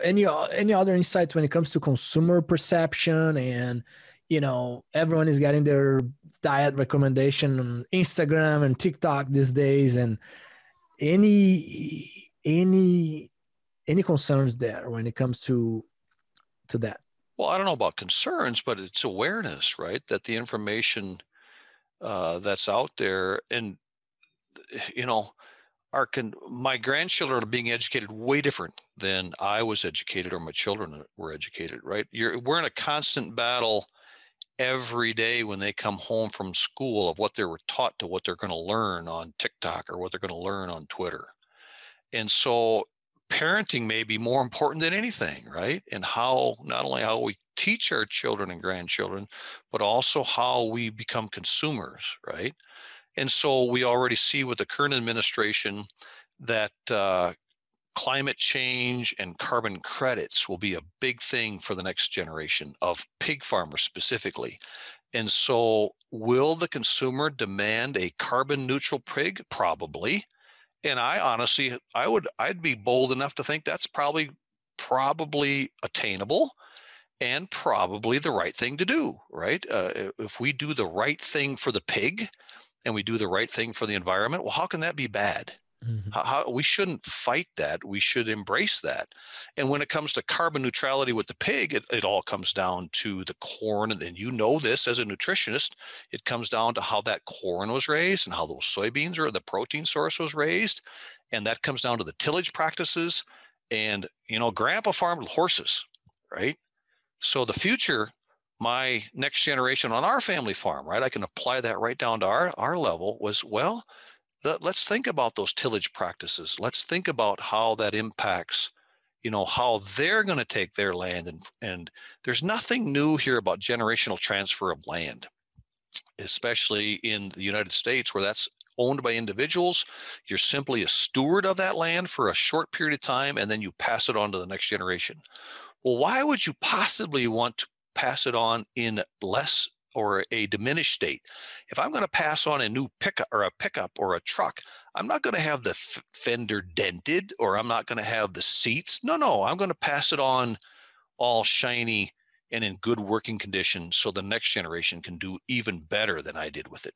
any other insights when it comes to consumer perception and, everyone is getting their diet recommendation on Instagram and TikTok these days, and any concerns there when it comes to that? Well, I don't know about concerns, but it's awareness, right? That the information that's out there, and my grandchildren are being educated way different than I was educated or my children were educated, right? We're in a constant battle every day when they come home from school of what they were taught to what they're going to learn on TikTok or what they're going to learn on Twitter. And so parenting may be more important than anything, right? And not only how we teach our children and grandchildren, but also how we become consumers, right? And so we already see with the current administration that climate change and carbon credits will be a big thing for the next generation of pig farmers specifically. And so will the consumer demand a carbon neutral pig? Probably. And I honestly, I'd be bold enough to think that's probably attainable and probably the right thing to do, right? If we do the right thing for the pig and we do the right thing for the environment, well, how can that be bad? Mm-hmm. We shouldn't fight that. We should embrace that. And when it comes to carbon neutrality with the pig, it all comes down to the corn. And this as a nutritionist, it comes down to how that corn was raised and how those soybeans or the protein source was raised. And that comes down to the tillage practices. And, grandpa farmed with horses, right? So the future, my next generation on our family farm, right? I can apply that right down to our level was, let's think about those tillage practices. Let's think about how that impacts, how they're going to take their land. And there's nothing new here about generational transfer of land, especially in the United States where that's owned by individuals. You're simply a steward of that land for a short period of time, and then you pass it on to the next generation. Well, why would you possibly want to pass it on in less or a diminished state? If I'm going to pass on a new pickup or a truck, I'm not going to have the fender dented, or I'm not going to have the seats. No, I'm going to pass it on all shiny and in good working condition so the next generation can do even better than I did with it.